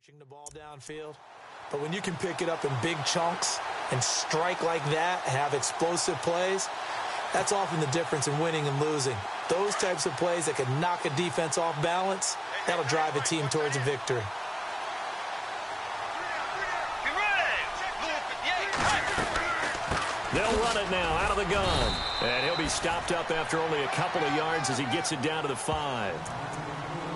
The ball downfield, but when you can pick it up in big chunks and strike like that, have explosive plays, that's often the difference in winning and losing. Those types of plays that can knock a defense off balance, that'll drive a team towards a victory. They'll run it now out of the gun, and he'll be stopped up after only a couple of yards as he gets it down to the 5.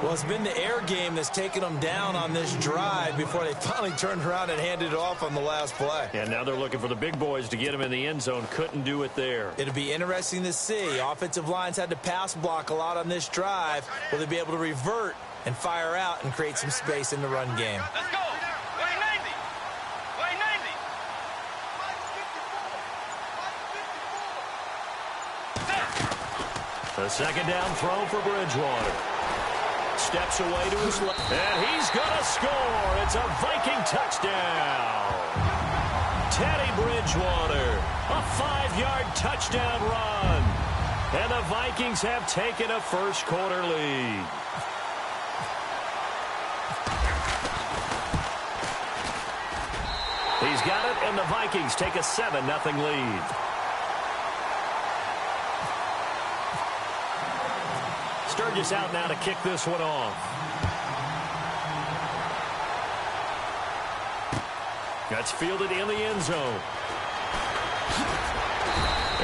Well, it's been the air game that's taken them down on this drive before they finally turned around and handed it off on the last play. And now they're looking for the big boys to get him in the end zone. Couldn't do it there. It'll be interesting to see. Offensive lines had to pass block a lot on this drive. Will they be able to revert and fire out and create some space in the run game? Let's go. Play 90. Play 90. The second down throw for Bridgewater. Steps away to his left, and he's going to score. It's a Viking touchdown. Teddy Bridgewater, a 5-yard touchdown run. And the Vikings have taken a first-quarter lead. He's got it, and the Vikings take a 7-0 lead. Sturgis out now to kick this one off. That's fielded in the end zone.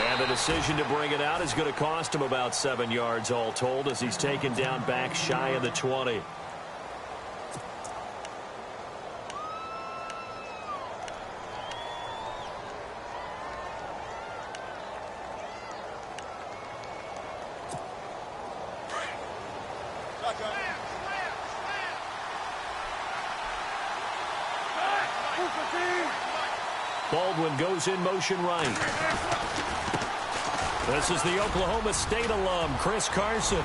And the decision to bring it out is going to cost him about 7 yards all told as he's taken down back shy of the 20. Baldwin goes in motion right. This is the Oklahoma State alum, Chris Carson.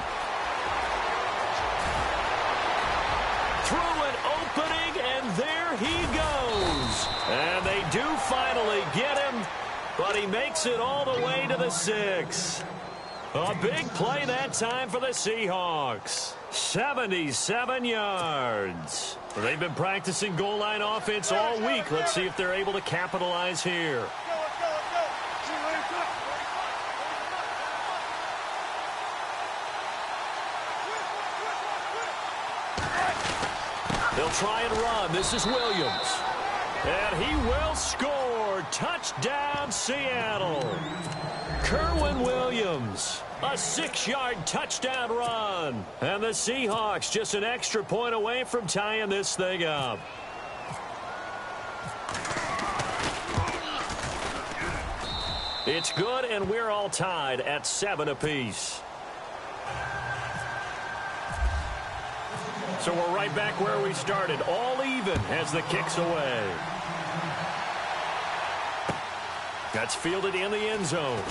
Through an opening, and there he goes. And they do finally get him, but he makes it all the way to the 6. A big play that time for the Seahawks. 77 yards. They've been practicing goal line offense all week. Let's see if they're able to capitalize here. They'll try and run. This is Williams. And he will score. Touchdown, Seattle. Kerwin Williams, a 6-yard touchdown run. And the Seahawks just an extra point away from tying this thing up. It's good, and we're all tied at 7 apiece. So we're right back where we started, all even as the kick's away. That's fielded in the end zone.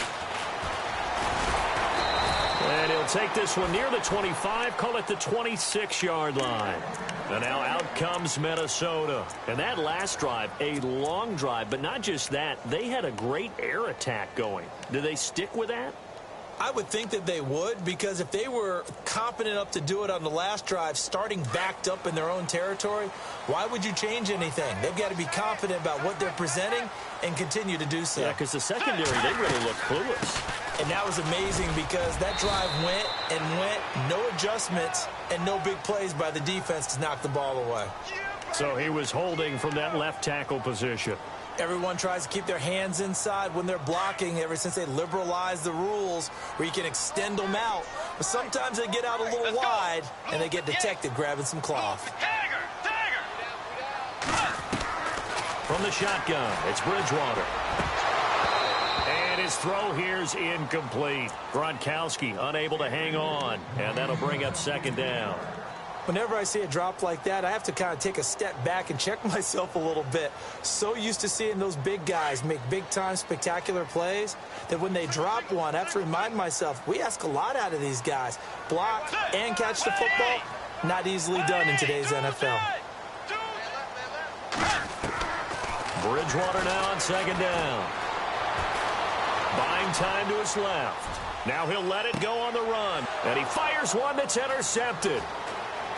And he'll take this one near the 25, call it the 26-yard line. And now out comes Minnesota. And that last drive, a long drive, but not just that, they had a great air attack going. Do they stick with that? I would think that they would, because if they were competent enough to do it on the last drive, starting backed up in their own territory, why would you change anything? They've got to be confident about what they're presenting and continue to do so. Yeah, because the secondary, they really look clueless. And that was amazing because that drive went and went, no adjustments, and no big plays by the defense to knock the ball away. So he was holding from that left tackle position. Everyone tries to keep their hands inside when they're blocking ever since they liberalized the rules where you can extend them out. But sometimes they get out a little wide and they get detected grabbing some cloth. From the shotgun, it's Bridgewater. And his throw here's incomplete. Gronkowski unable to hang on, and that'll bring up second down. Whenever I see a drop like that, I have to kind of take a step back and check myself a little bit. So used to seeing those big guys make big-time spectacular plays that when they drop one, I have to remind myself, we ask a lot out of these guys. Block and catch the football, not easily done in today's NFL. Bridgewater now on second down. Buying time to his left. Now he'll let it go on the run. And he fires one that's intercepted.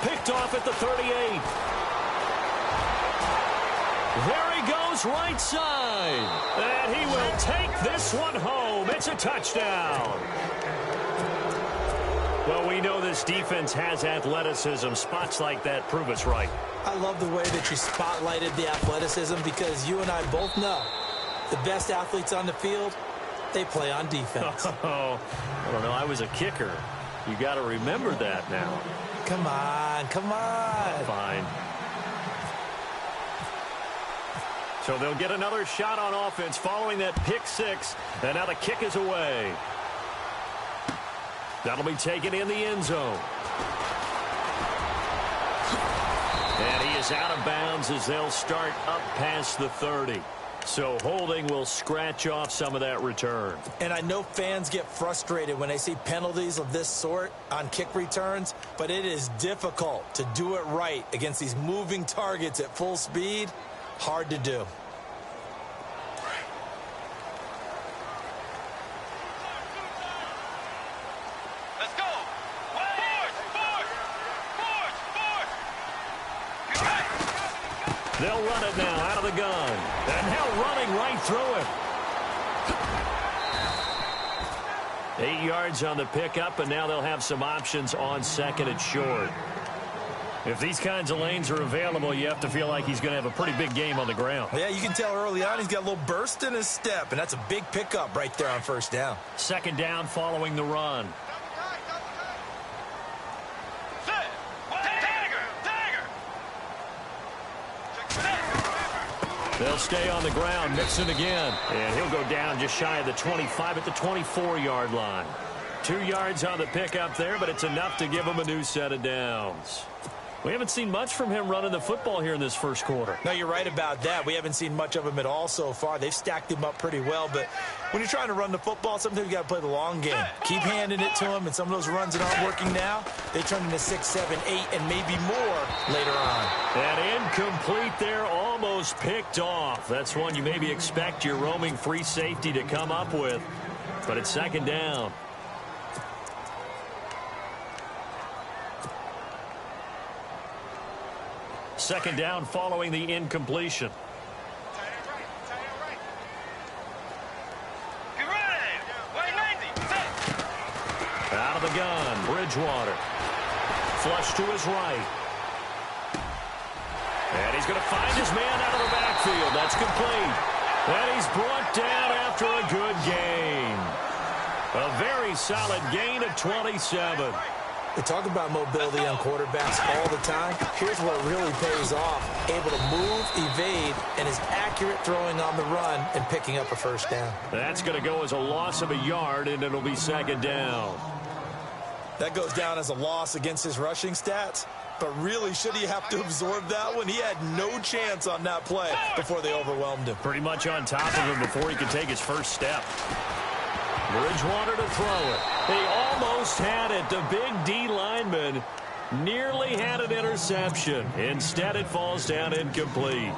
Picked off at the 38. There he goes right side. And he will take this one home. It's a touchdown. Well, we know this defense has athleticism. Spots like that prove us right. I love the way that you spotlighted the athleticism because you and I both know the best athletes on the field, they play on defense. Oh, I don't know. I was a kicker. You got to remember that now. Come on, come on. Fine. So they'll get another shot on offense following that pick six. And now the kick is away. That'll be taken in the end zone. And he is out of bounds as they'll start up past the 30. So holding will scratch off some of that return. And I know fans get frustrated when they see penalties of this sort on kick returns, but it is difficult to do it right against these moving targets at full speed. Hard to do. Let's go. Force. They'll run it now out of the gun. And now running right through it. 8 yards on the pickup, and now they'll have some options on second and short. If these kinds of lanes are available, you have to feel like he's going to have a pretty big game on the ground. Yeah, you can tell early on he's got a little burst in his step, and that's a big pickup right there on first down. Second down following the run. They'll stay on the ground, Mixon again. And he'll go down just shy of the 25 at the 24-yard line. 2 yards on the pickup there, but it's enough to give him a new set of downs. We haven't seen much from him running the football here in this first quarter. No, you're right about that. We haven't seen much of him at all so far. They've stacked him up pretty well, but when you're trying to run the football, sometimes you got to play the long game. Keep handing it to him, and some of those runs that aren't working now, they turn into 6, 7, 8, and maybe more later on. And incomplete there, almost picked off. That's one you maybe expect your roaming free safety to come up with, but it's second down. Second down following the incompletion. Out of the gun, Bridgewater. Flush to his right. And he's going to find his man out of the backfield. That's complete. And he's brought down after a good gain. A very solid gain of 27. They talk about mobility on quarterbacks all the time. Here's what really pays off. Able to move, evade, and is accurate throwing on the run and picking up a first down. That's going to go as a loss of a yard, and it'll be second down. That goes down as a loss against his rushing stats. But really, should he have to absorb that one? He had no chance on that play before they overwhelmed him. Pretty much on top of him before he could take his first step. Bridgewater to throw it. They almost had it. The big D lineman nearly had an interception. Instead, it falls down incomplete.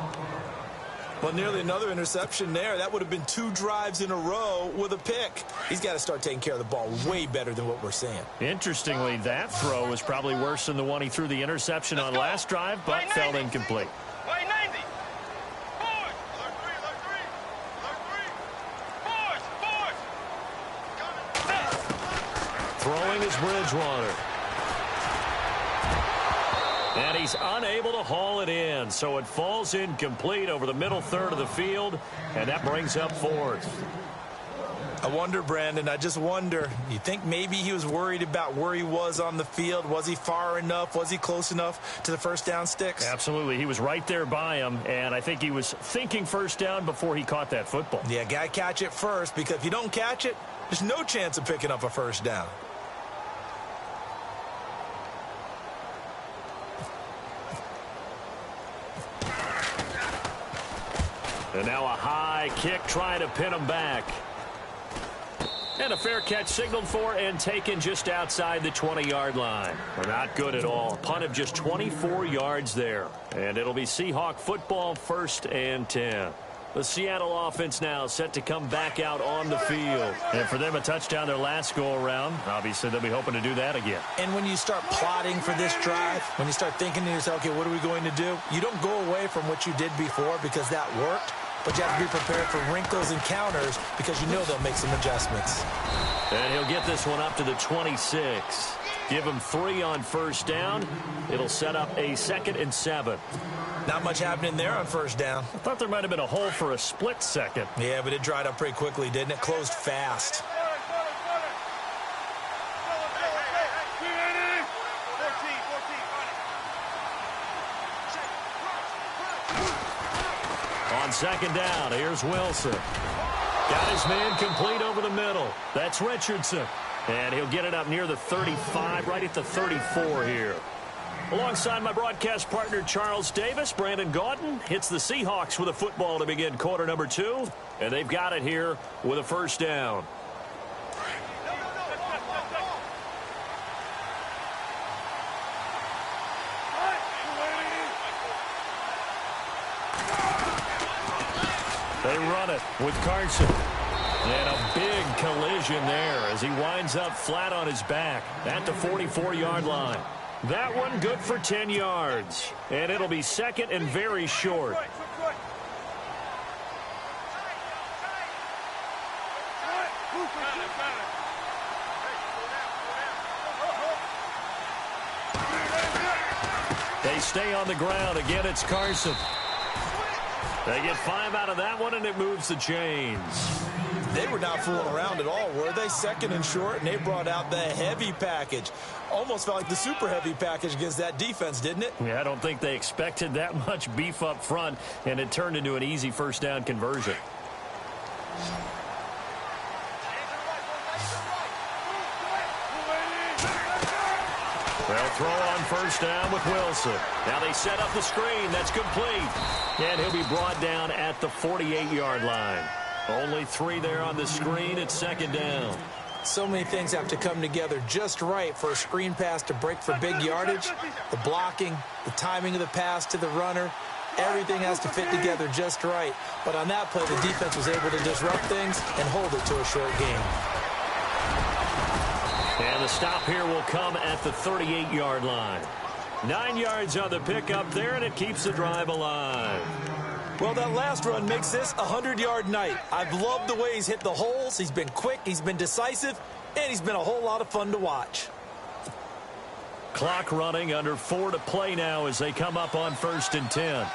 Well, nearly another interception there. That would have been 2 drives in a row with a pick. He's got to start taking care of the ball way better than what we're seeing. Interestingly, that throw was probably worse than the one he threw the interception on last drive, but fell incomplete. Throwing is Bridgewater. And he's unable to haul it in, so it falls incomplete over the middle third of the field, and that brings up fourth. I wonder, Brandon, I just wonder, you think maybe he was worried about where he was on the field? Was he far enough? Was he close enough to the first down sticks? Absolutely. He was right there by him, and I think he was thinking first down before he caught that football. Yeah, got to catch it first, because if you don't catch it, there's no chance of picking up a first down. And now a high kick trying to pin him back. And a fair catch signaled for and taken just outside the 20-yard line. Not good at all. Punt of just 24 yards there. And it'll be Seahawk football, 1st and 10. The Seattle offense now set to come back out on the field. And for them, a touchdown their last go-around. Obviously, they'll be hoping to do that again. And when you start plotting for this drive, when you start thinking to yourself, okay, what are we going to do? You don't go away from what you did before because that worked, but you have to be prepared for wrinkles and counters because you know they'll make some adjustments. And he'll get this one up to the 26. Give him 3 on first down. It'll set up a 2nd and 7. Not much happening there on first down. I thought there might have been a hole for a split second. Yeah, but it dried up pretty quickly, didn't it? Closed fast. On second down, here's Wilson. Got his man complete over the middle. That's Richardson. And he'll get it up near the 35, right at the 34 here. Alongside my broadcast partner, Charles Davis, Brandon Gaudin hits the Seahawks with a football to begin quarter number 2. And they've got it here with a first down. They run it with Carson. And a big collision there as he winds up flat on his back at the 44-yard line. That one good for 10 yards. And it'll be 2nd and very short. They stay on the ground. Again, it's Carson. They get 5 out of that one, and it moves the chains. They were not fooling around at all, were they? 2nd and short, and they brought out the heavy package. Almost felt like the super heavy package against that defense, didn't it? Yeah, I don't think they expected that much beef up front, and it turned into an easy first down conversion. They'll throw on first down with Wilson. Now they set up the screen. That's complete. And he'll be brought down at the 48-yard line. Only 3 there on the screen. It's 2nd down. So many things have to come together just right for a screen pass to break for big yardage. The blocking, the timing of the pass to the runner, everything has to fit together just right. But on that play, the defense was able to disrupt things and hold it to a short game. And the stop here will come at the 38-yard line. 9 yards on the pickup there, and it keeps the drive alive. Well, that last run makes this a 100-yard night. I've loved the way he's hit the holes. He's been quick, he's been decisive, and he's been a whole lot of fun to watch. Clock running, under 4 to play now as they come up on 1st and 10.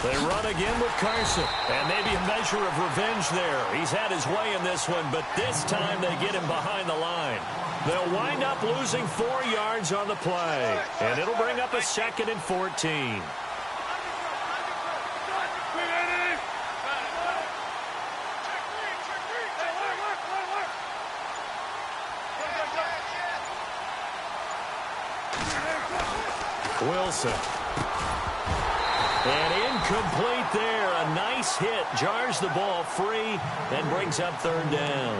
They run again with Carson. And maybe a measure of revenge there. He's had his way in this one, but this time they get him behind the line. They'll wind up losing 4 yards on the play. And it'll bring up a 2nd and 14. Wilson. And incomplete there. A nice hit. Jars the ball free and brings up 3rd down.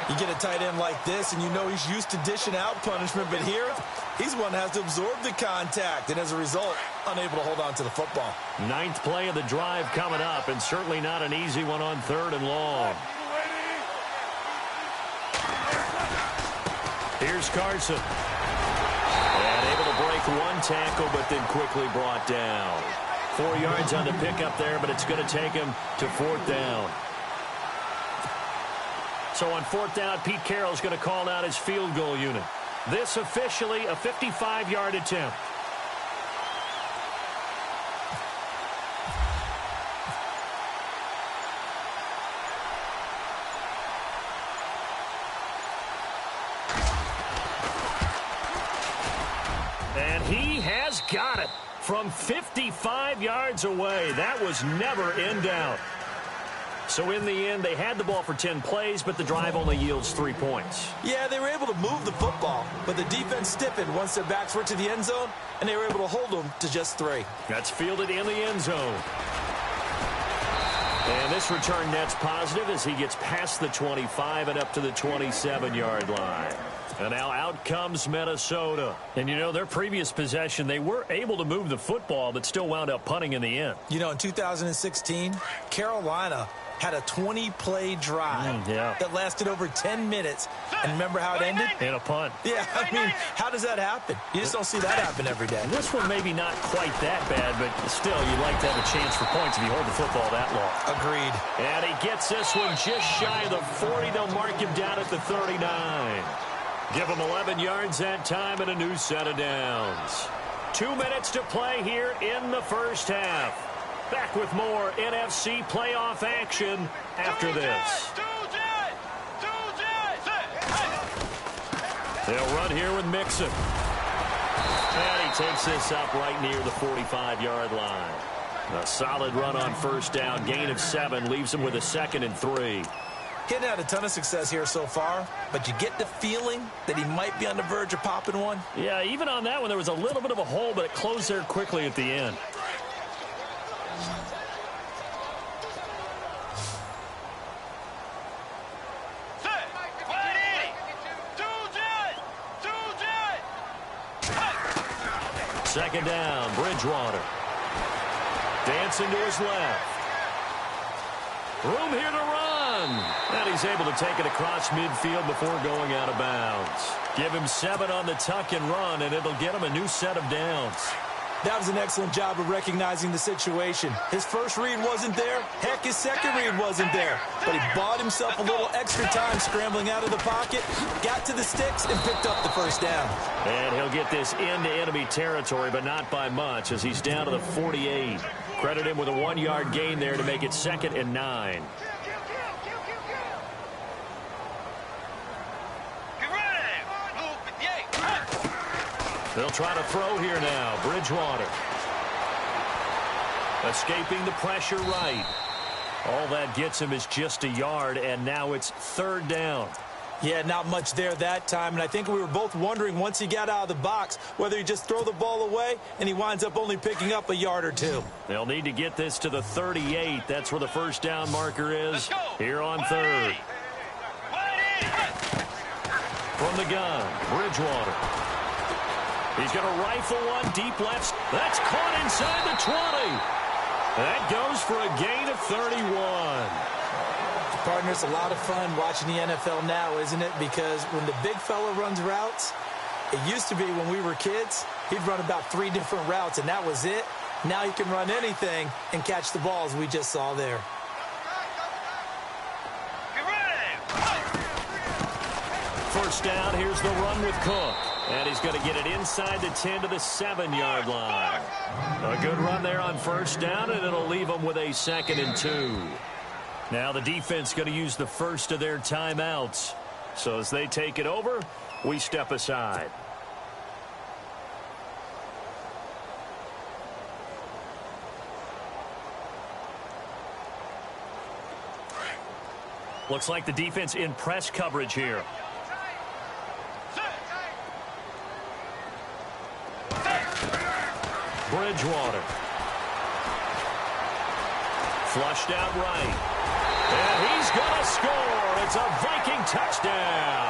You get a tight end like this, and you know he's used to dishing out punishment, but here, he's one that has to absorb the contact, and as a result, unable to hold on to the football. 9th play of the drive coming up, and certainly not an easy one on 3rd and long. Here's Carson. And able to break 1 tackle, but then quickly brought down. 4 yards on the pickup there, but it's going to take him to 4th down. So on 4th down, Pete Carroll's going to call out his field goal unit. This officially a 55-yard attempt. And he has got it from 55 yards away. That was never in doubt. So in the end, they had the ball for 10 plays, but the drive only yields 3 points. Yeah, they were able to move the football, but the defense stiffened once their backs were to the end zone, and they were able to hold them to just 3. That's fielded in the end zone. And this return net's positive as he gets past the 25 and up to the 27-yard line. And now out comes Minnesota. And, you know, their previous possession, they were able to move the football, but still wound up punting in the end. You know, in 2016, Carolina had a 20-play drive that lasted over 10 minutes. And remember how it ended? In a punt. Yeah, I mean, how does that happen? You just don't see that happen every day. This one maybe not quite that bad, but still, you'd like to have a chance for points if you hold the football that long. Agreed. And he gets this one just shy of the 40. They'll mark him down at the 39. Give him 11 yards that time and a new set of downs. 2 minutes to play here in the first half. Back with more NFC playoff action after this. They'll run here with Mixon. And he takes this up right near the 45-yard line. A solid run on first down. Gain of 7 leaves him with a 2nd and 3. He hadn't had a ton of success here so far, but you get the feeling that he might be on the verge of popping one. Yeah, even on that one, there was a little bit of a hole, but it closed there quickly at the end. Second down, Bridgewater. Dancing to his left. Room here to run. And he's able to take it across midfield before going out of bounds. Give him 7 on the tuck and run, and it'll get him a new set of downs. That was an excellent job of recognizing the situation. His first read wasn't there. Heck, his second read wasn't there. But he bought himself a little extra time scrambling out of the pocket, got to the sticks, and picked up the first down. And he'll get this into enemy territory, but not by much, as he's down to the 48. Credit him with a 1-yard gain there to make it 2nd and 9. They'll try to throw here now. Bridgewater. Escaping the pressure right. All that gets him is just a yard, and now it's 3rd down. Yeah, not much there that time, and I think we were both wondering once he got out of the box whether he just throw the ball away, and he winds up only picking up a yard or 2. They'll need to get this to the 38. That's where the first down marker is here on 3rd. From the gun, Bridgewater. He's going to rifle one deep left. That's caught inside the 20. That goes for a gain of 31. Partner, it's a lot of fun watching the NFL now, isn't it? Because when the big fella runs routes, it used to be when we were kids, he'd run about 3 different routes, and that was it. Now he can run anything and catch the balls we just saw there. First down, here's the run with Cook. And he's going to get it inside the 10 to the 7-yard line. A good run there on first down, and it'll leave him with a 2nd and 2. Now the defense going to use the first of their timeouts. So as they take it over, we step aside. Looks like the defense in press coverage here. Bridgewater. Flushed out right. And he's going to score. It's a Viking touchdown.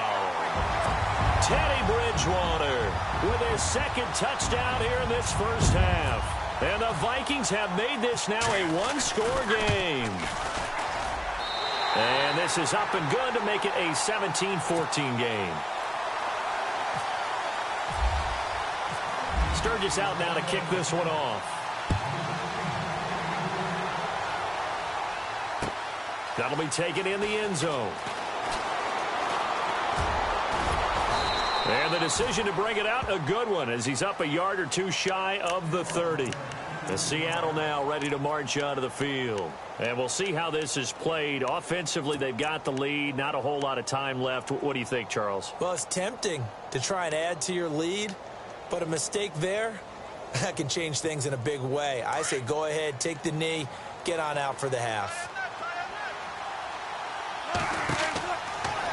Teddy Bridgewater with his 2nd touchdown here in this first half. And the Vikings have made this now a 1-score game. And this is up and good to make it a 17-14 game. Sturgis out now to kick this one off. That'll be taken in the end zone. And the decision to bring it out, a good one, as he's up a yard or 2 shy of the 30. The Seattle now ready to march onto the field. And we'll see how this is played. Offensively, they've got the lead. Not a whole lot of time left. What do you think, Charles? Well, it's tempting to try and add to your lead. But a mistake there, that can change things in a big way. I say go ahead, take the knee, get on out for the half.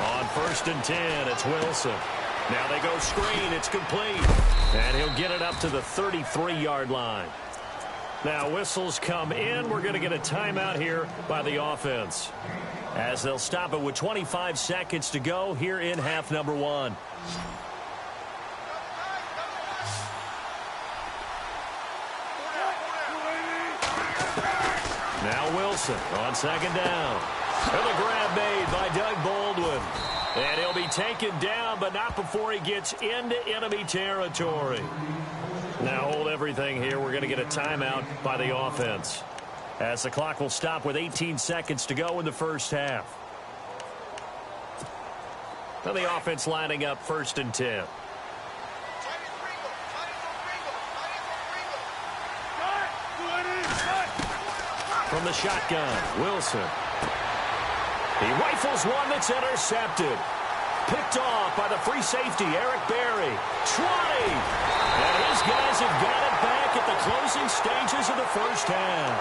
On 1st and 10, it's Wilson. Now they go screen, it's complete. And he'll get it up to the 33-yard line. Now whistles come in. We're going to get a timeout here by the offense, as they'll stop it with 25 seconds to go here in half number one. Now Wilson on second down. And the grab made by Doug Baldwin. And he'll be taken down, but not before he gets into enemy territory. Now hold everything here. We're going to get a timeout by the offense, as the clock will stop with 18 seconds to go in the first half. Now the offense lining up 1st and 10. From the shotgun, Wilson. He rifles one that's intercepted. Picked off by the free safety, Eric Berry. 20. And his guys have got it back at the closing stages of the first half.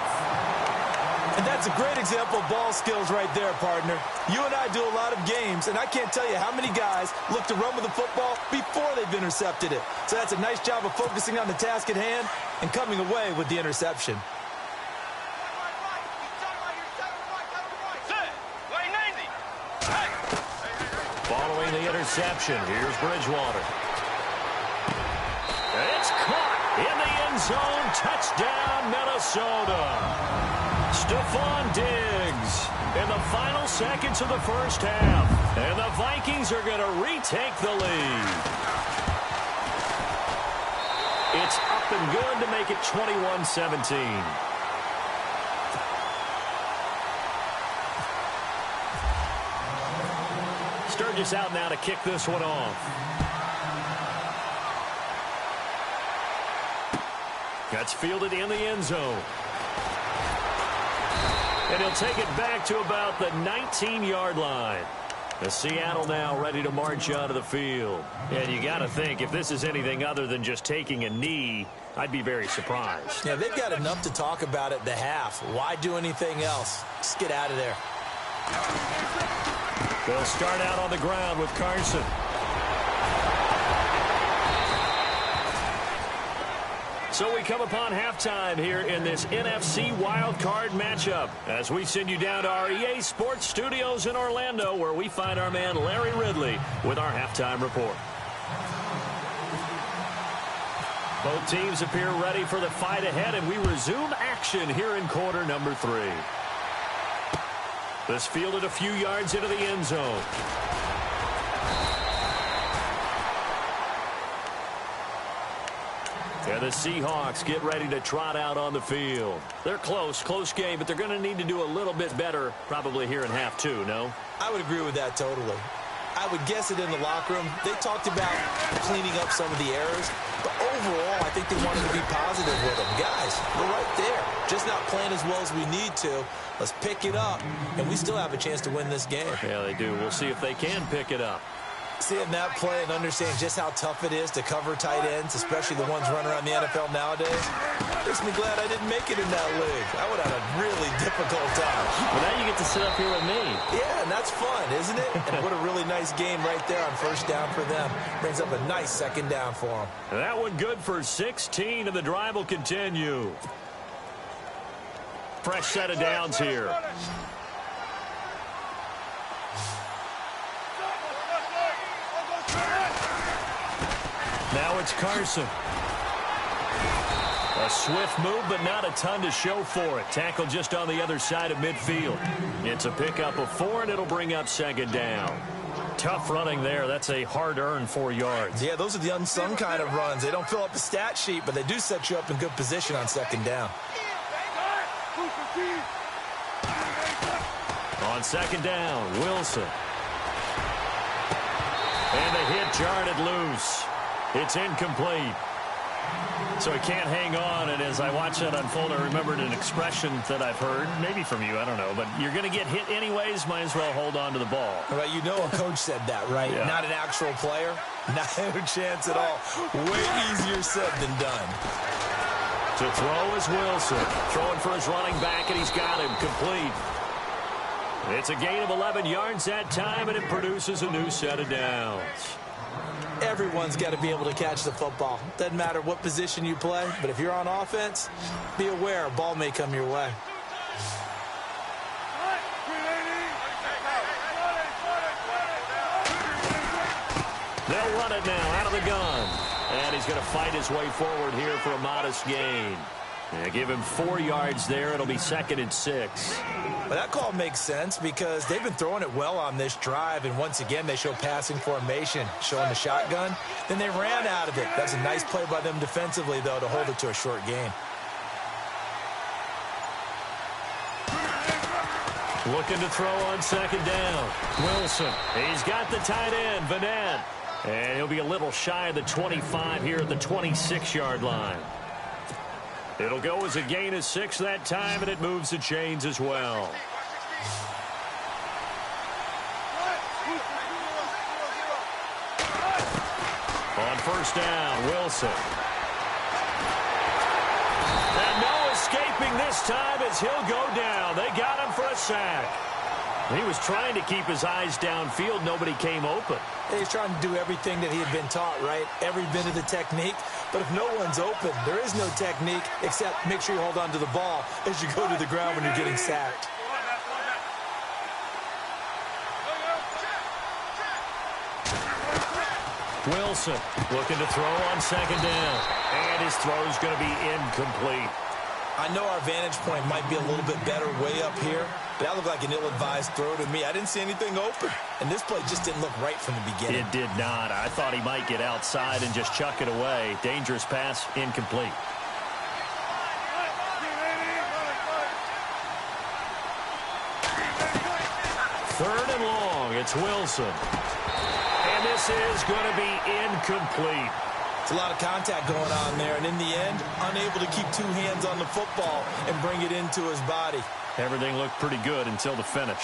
And that's a great example of ball skills right there, partner. You and I do a lot of games, and I can't tell you how many guys look to run with the football before they've intercepted it. So that's a nice job of focusing on the task at hand and coming away with the interception. Following the interception, here's Bridgewater. It's caught in the end zone. Touchdown, Minnesota. Stephon Diggs in the final seconds of the first half. And the Vikings are going to retake the lead. It's up and good to make it 21-17. Sturgis out now to kick this one off. That's fielded in the end zone. And he'll take it back to about the 19-yard line. The Seattle now ready to march out of the field. And you got to think, if this is anything other than just taking a knee, I'd be very surprised. Yeah, they've got enough to talk about at the half. Why do anything else? Just get out of there. They'll start out on the ground with Carson. So we come upon halftime here in this NFC wildcard matchup as we send you down to our EA Sports Studios in Orlando, where we find our man Larry Ridley with our halftime report. Both teams appear ready for the fight ahead, and we resume action here in quarter number 3. This fielded a few yards into the end zone. And the Seahawks get ready to trot out on the field. They're close game, but they're going to need to do a little bit better probably here in half 2, no? I would agree with that totally. I would guess it in the locker room. They talked about cleaning up some of the errors, but overall, I think they wanted to be positive with them. Guys, we're right there. Just not playing as well as we need to. Let's pick it up, and we still have a chance to win this game. Yeah, they do. We'll see if they can pick it up. Seeing that play and understand just how tough it is to cover tight ends, especially the ones running around the NFL nowadays, makes me glad I didn't make it in that league. I would have had a really difficult time. But now you get to sit up here with me. Yeah, and that's fun, isn't it? And what a really nice game right there on first down for them. Brings up a nice second down for them. That one good for 16, and the drive will continue. Fresh set of downs here. Now it's Carson. A swift move, but not a ton to show for it. Tackle just on the other side of midfield. It's a pickup of 4, and it'll bring up second down. Tough running there. That's a hard-earned 4 yards. Yeah, those are the unsung kind of runs. They don't fill up a stat sheet, but they do set you up in good position on second down. On second down, Wilson. And the hit jarred it loose. It's incomplete. So he can't hang on, and as I watch that unfold, I remembered an expression that I've heard, maybe from you, I don't know, but you're going to get hit anyways, might as well hold on to the ball. Right, you know a coach said that, right? Yeah. Not an actual player. Not a chance at all. Way easier said than done. To throw is Wilson. Throwing for his running back, and he's got him complete. It's a gain of 11 yards that time, and it produces a new set of downs. everyone's got to be able to catch the football. Doesn't matter what position you play, but if you're on offense, be aware a ball may come your way. They'll run it now out of the gun. And he's going to fight his way forward here for a modest gain. Yeah, give him 4 yards there. It'll be 2nd and 6. Well, that call makes sense because they've been throwing it well on this drive, and once again they show passing formation, showing the shotgun. Then they ran out of it. That's a nice play by them defensively, though, to hold it to a short gain. Looking to throw on 2nd down. Wilson. He's got the tight end, Vanette. And he'll be a little shy of the 25 here at the 26-yard line. It'll go as a gain of 6 that time, and it moves the chains as well. On 1st down, Wilson. And no escaping this time as he'll go down. They got him for a sack. He was trying to keep his eyes downfield. Nobody came open. He's trying to do everything that he had been taught, right? Every bit of the technique. But if no one's open, there is no technique except make sure you hold on to the ball as you go to the ground when you're getting sacked. Wilson looking to throw on 2nd down. And his throw is going to be incomplete. I know our vantage point might be a little bit better way up here, but that looked like an ill-advised throw to me. I didn't see anything open, and this play just didn't look right from the beginning. It did not. I thought he might get outside and just chuck it away. Dangerous pass, incomplete. Third and long, it's Wilson. And this is going to be incomplete. It's a lot of contact going on there, and in the end, unable to keep 2 hands on the football and bring it into his body. Everything looked pretty good until the finish.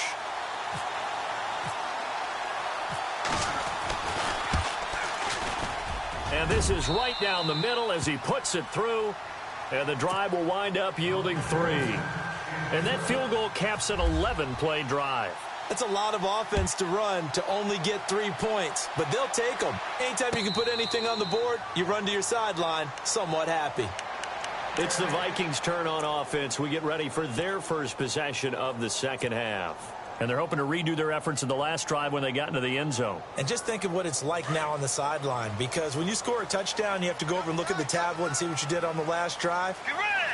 And this is right down the middle as he puts it through, and the drive will wind up yielding 3. And that field goal caps an 11-play drive. That's a lot of offense to run to only get 3 points, but they'll take them. Anytime you can put anything on the board, you run to your sideline somewhat happy. It's the Vikings' turn on offense. We get ready for their first possession of the second half. And they're hoping to redo their efforts in the last drive when they got into the end zone. And just think of what it's like now on the sideline, because when you score a touchdown, you have to go over and look at the tablet and see what you did on the last drive.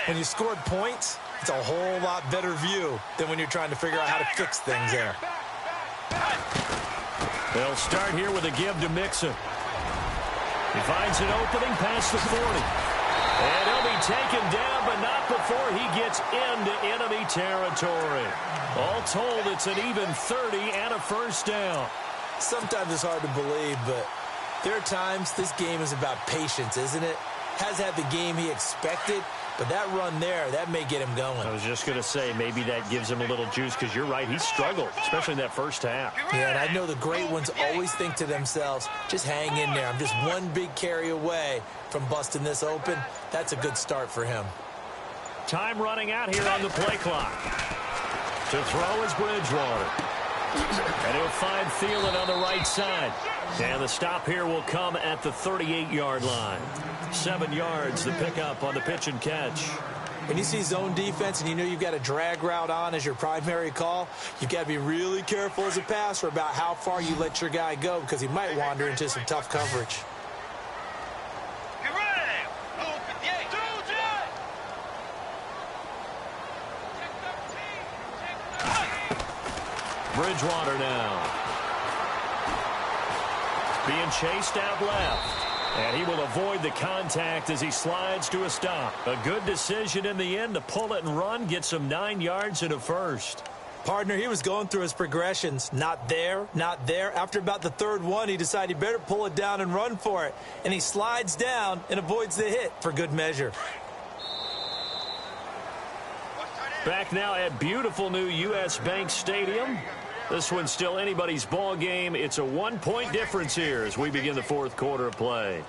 When you scored points, it's a whole lot better view than when you're trying to figure out how to fix things there. They'll start here with a give to Mixon. He finds an opening past the 40. And he'll be taken down, but not before he gets into enemy territory. All told, it's an even 30 and a first down. Sometimes it's hard to believe, but there are times this game is about patience, isn't it? Has had the game he expected, but that run there, that may get him going. I was just going to say, maybe that gives him a little juice, because you're right, he struggled, especially in that first half. Yeah, and I know the great ones always think to themselves, just hang in there. I'm just one big carry away from busting this open. That's a good start for him. Time running out here on the play clock. To throw is Bridgewater. And he'll find Thielen on the right side. And the stop here will come at the 38-yard line. 7 yards, the pickup on the pitch and catch. When you see zone defense and you know you've got a drag route on as your primary call, you've got to be really careful as a passer about how far you let your guy go, because he might wander into some tough coverage. Bridgewater now. Being chased out left. And he will avoid the contact as he slides to a stop. A good decision in the end to pull it and run. Gets him 9 yards and a first. Partner, he was going through his progressions. Not there, not there. After about the third one, he decided he better pull it down and run for it. And he slides down and avoids the hit for good measure. Back now at beautiful new U.S. Bank Stadium. This one's still anybody's ball game. It's a 1-point difference here as we begin the fourth quarter of play.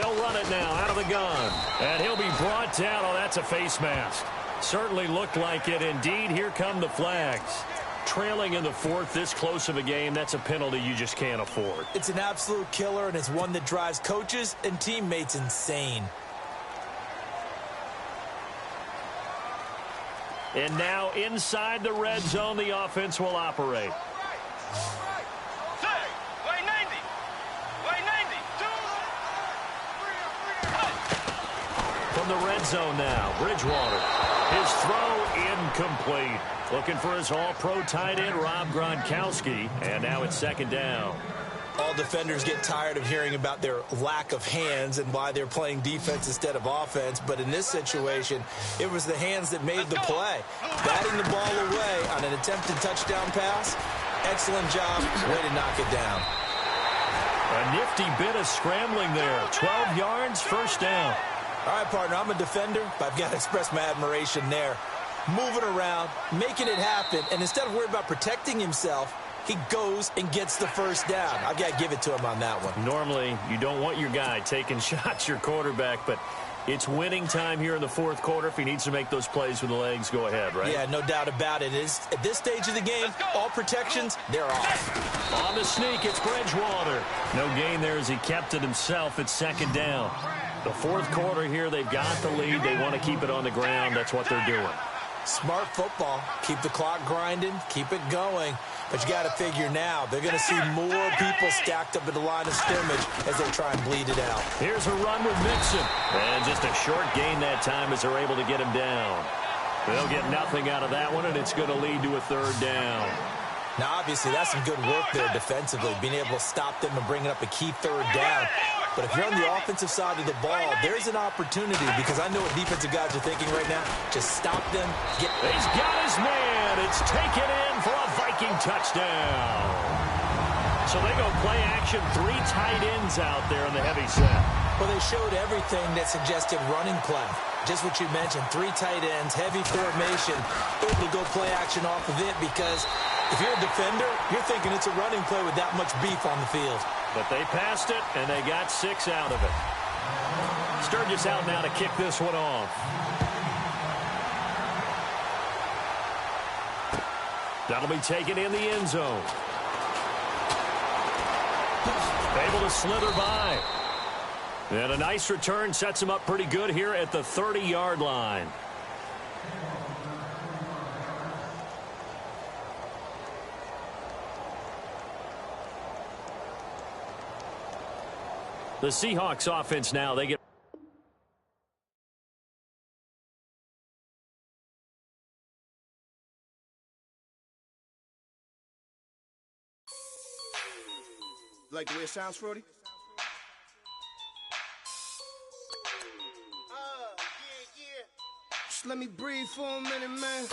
They'll run it now out of the gun. And he'll be brought down. Oh, that's a face mask. Certainly looked like it. Indeed, here come the flags. Trailing in the fourth, this close of a game, that's a penalty you just can't afford. It's an absolute killer, and it's one that drives coaches and teammates insane. And now inside the red zone, the offense will operate. From the red zone now, Bridgewater. His throw incomplete. Looking for his all-pro tight end, Rob Gronkowski. And now it's second down. All defenders get tired of hearing about their lack of hands and why they're playing defense instead of offense. But in this situation, it was the hands that made the play. Batting the ball away on an attempted touchdown pass. Excellent job. Way to knock it down. A nifty bit of scrambling there. 12 yards, first down. All right, partner, I'm a defender, but I've got to express my admiration there. Moving around, making it happen, and instead of worrying about protecting himself, he goes and gets the first down. I've got to give it to him on that one. Normally, you don't want your guy taking shots, your quarterback, but it's winning time here in the fourth quarter. If he needs to make those plays with the legs, go ahead, right? Yeah, no doubt about it. At this stage of the game, all protections, they're off. On the sneak, it's Bridgewater. No gain there as he kept it himself. It's second down. The fourth quarter here, they've got the lead. They want to keep it on the ground. That's what they're doing. Smart football. Keep the clock grinding. Keep it going. But you got to figure now, they're going to see more people stacked up at the line of scrimmage as they try and bleed it out. Here's a run with Mixon. And just a short gain that time as they're able to get him down. They'll get nothing out of that one, and it's going to lead to a third down. Now, obviously, that's some good work there defensively, being able to stop them and bringing up a key third down. But if you're on the offensive side of the ball, there's an opportunity, because I know what defensive guys are thinking right now. Just stop them. He's got his man. It's taken in for a Viking touchdown. So they go play action, 3 tight ends out there in the heavy set. Well, they showed everything that suggested running play. Just what you mentioned, 3 tight ends, heavy formation, able to go play action off of it, because if you're a defender, you're thinking it's a running play with that much beef on the field. But they passed it, and they got 6 out of it. Sturgis out now to kick this one off. That'll be taken in the end zone. Able to slither by. And a nice return sets him up pretty good here at the 30-yard line. The Seahawks offense now, they get... Like the way it sounds, Frody? Yeah. Just let me breathe for a minute, man.